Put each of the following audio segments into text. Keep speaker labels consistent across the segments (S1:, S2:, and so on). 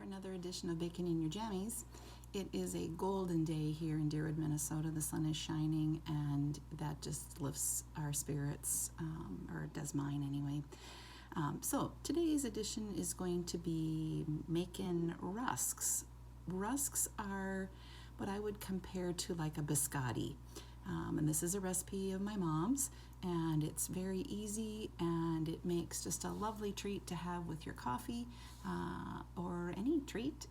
S1: for another edition of Bacon in Your Jammies. It is a golden day here in Deerwood, Minnesota. The sun is shining and that just lifts our spirits, or it does mine anyway. So today's edition is going to be making rusks. Rusks are what I would compare to like a biscotti. And this is a recipe of my mom's, and it's very easy, and it makes just a lovely treat to have with your coffee or any treat.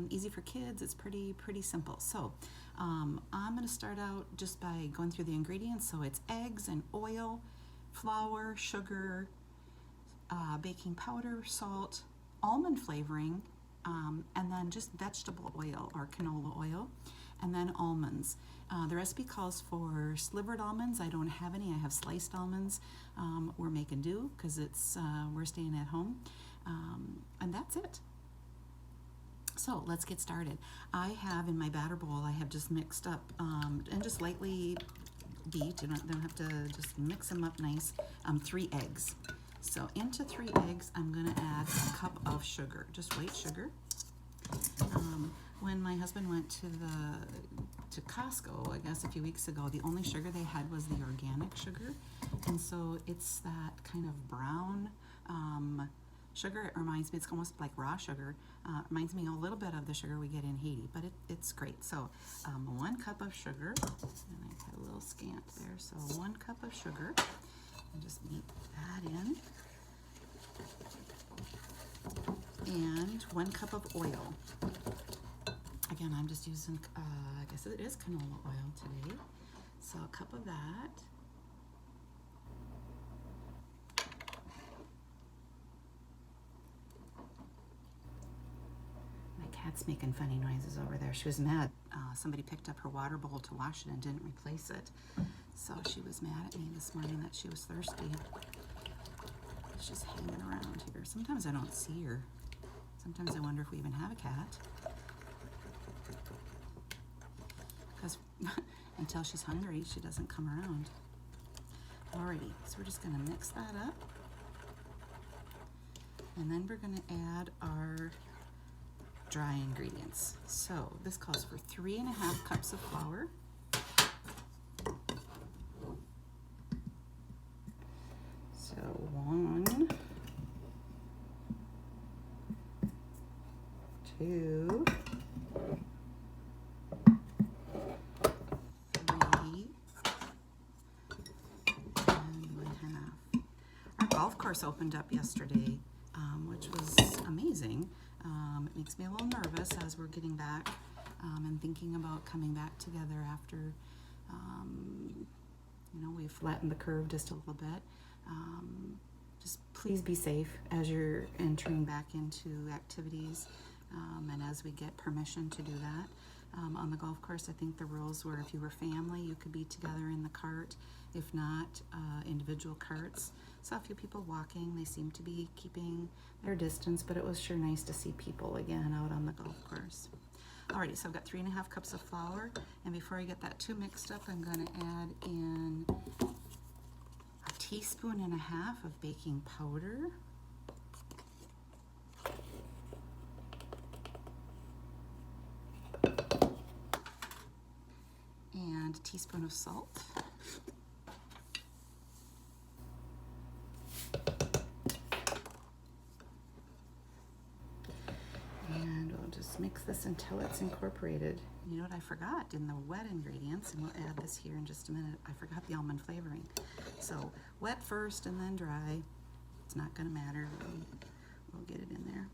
S1: Easy for kids. It's pretty simple. So I'm going to start out just by going through the ingredients. So it's eggs and oil, flour, sugar, baking powder, salt, almond flavoring, and then just vegetable oil or canola oil, and then almonds. The recipe calls for slivered almonds. I don't have any. I have sliced almonds. We're making do because it's we're staying at home, and that's it. So let's get started. I have in my batter bowl, I have just mixed up and just lightly beat. You don't have to just mix them up nice. 3 eggs. So into 3 eggs, I'm going to add a cup of sugar, just white sugar. When my husband went to Costco, I guess a few weeks ago, the only sugar they had was the organic sugar, and so it's that kind of brown sugar. It reminds me, it's almost like raw sugar. Reminds me a little bit of the sugar we get in Haiti, but it's great. So 1 cup of sugar, and I had a little scant there, so 1 cup of sugar, and just beat that in, and 1 cup of oil. Again, I'm just using, I guess it is canola oil today. So a cup of that. My cat's making funny noises over there. She was mad. Somebody picked up her water bowl to wash it and didn't replace it. So she was mad at me this morning that she was thirsty. She's hanging around here. Sometimes I don't see her. Sometimes I wonder if we even have a cat. Because until she's hungry, she doesn't come around. Alrighty, so we're just going to mix that up. And then we're going to add our dry ingredients. So this calls for 3.5 cups of flour. So 1, 2, 3, and 1.5. Our golf course opened up yesterday, which was amazing. It makes me a little nervous as we're getting back and thinking about coming back together after, we've flattened the curve just a little bit. Just please be safe as you're entering back into activities, and as we get permission to do that. On the golf course, I think the rules were if you were family, you could be together in the cart. If not, individual carts. Saw a few people walking. They seemed to be keeping their distance, but it was sure nice to see people again out on the golf course. Alrighty, so I've got 3.5 cups of flour, and before I get that too mixed up, I'm going to add in 1.5 teaspoons of baking powder. And a teaspoon of salt. And we'll just mix this until it's incorporated. You know what I forgot in the wet ingredients, and we'll add this here in just a minute. I forgot the almond flavoring. So wet first and then dry. It's not going to matter. We'll get it in there.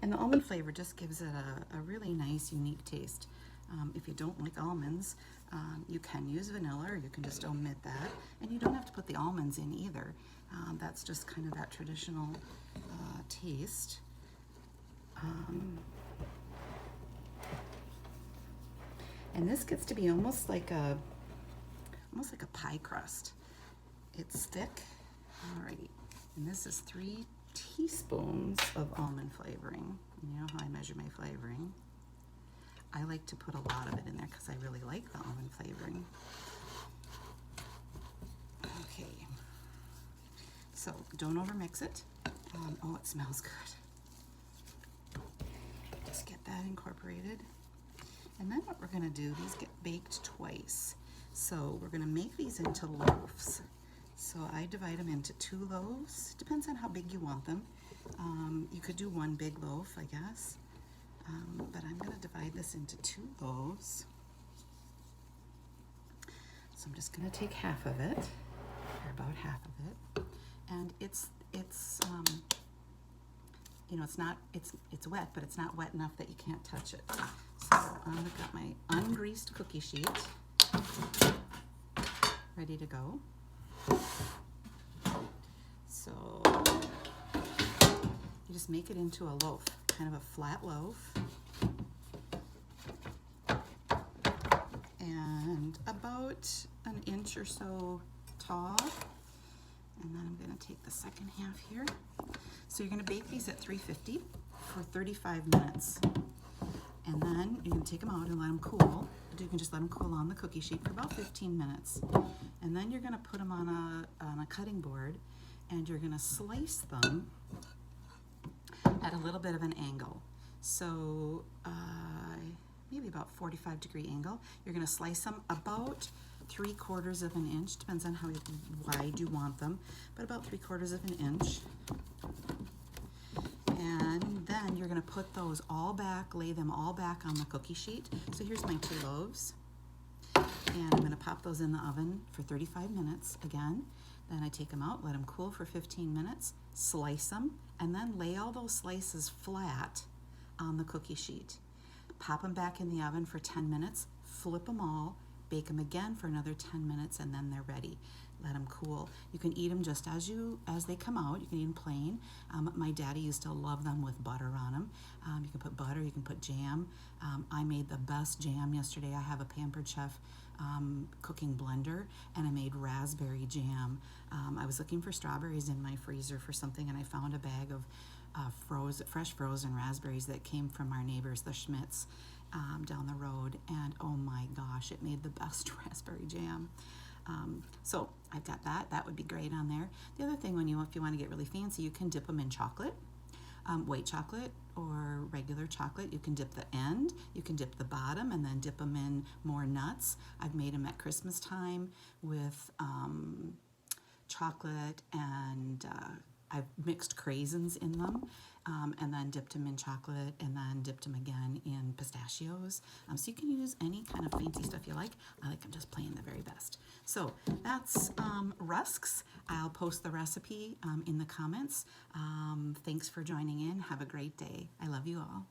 S1: And the almond flavor just gives it a really nice, unique taste. If you don't like almonds, you can use vanilla, or you can just omit that. And you don't have to put the almonds in either. That's just kind of that traditional taste. And this gets to be almost like a pie crust. It's thick. Alrighty, and this is 3 teaspoons of almond flavoring. You know how I measure my flavoring. I like to put a lot of it in there because I really like the almond flavoring. Okay, so don't overmix it. Oh, it smells good. Just get that incorporated. And then what we're going to do, these get baked twice. So we're going to make these into loaves. So I divide them into 2 loaves. Depends on how big you want them. You could do 1 big loaf, I guess. But I'm going to divide this into 2 loaves. So I'm just going to take half of it, or about half of it. And it's you know, it's wet, but it's not wet enough that you can't touch it. So I've got my ungreased cookie sheet ready to go. So you just make it into a loaf, kind of a flat loaf. And about an inch or so tall. And then I'm going to take the second half here. So you're going to bake these at 350 for 35 minutes. And then you're going to take them out and let them cool. You can just let them cool on the cookie sheet for about 15 minutes. And then you're going to put them on a cutting board, and you're going to slice them at a little bit of an angle. So maybe about 45-degree angle. You're going to slice them about 3/4 of an inch, depends on how wide you want them, but about 3/4 of an inch. And then you're going to put those all back, lay them all back on the cookie sheet. So here's my 2 loaves. And I'm going to pop those in the oven for 35 minutes again. Then I take them out, let them cool for 15 minutes, slice them, and then lay all those slices flat on the cookie sheet. Pop them back in the oven for 10 minutes, flip them all, bake them again for another 10 minutes, and then they're ready. Let them cool. You can eat them just as they come out. You can eat them plain. My daddy used to love them with butter on them. You can put butter, you can put jam. I made the best jam yesterday. I have a Pampered Chef cooking blender, and I made raspberry jam. I was looking for strawberries in my freezer for something, and I found a bag of fresh frozen raspberries that came from our neighbors, the Schmitz, down the road, and oh my gosh, it made the best raspberry jam. So I've got that. That would be great on there. The other thing, if you want to get really fancy, you can dip them in chocolate, white chocolate or regular chocolate. You can dip the end, you can dip the bottom, and then dip them in more nuts. I've made them at Christmas time with chocolate, and I've mixed craisins in them, and then dipped them in chocolate, and then dipped them again in pistachios. So you can use any kind of fancy stuff you like. I like them just plain, the very best. So that's Rusks. I'll post the recipe in the comments. Thanks for joining in. Have a great day. I love you all.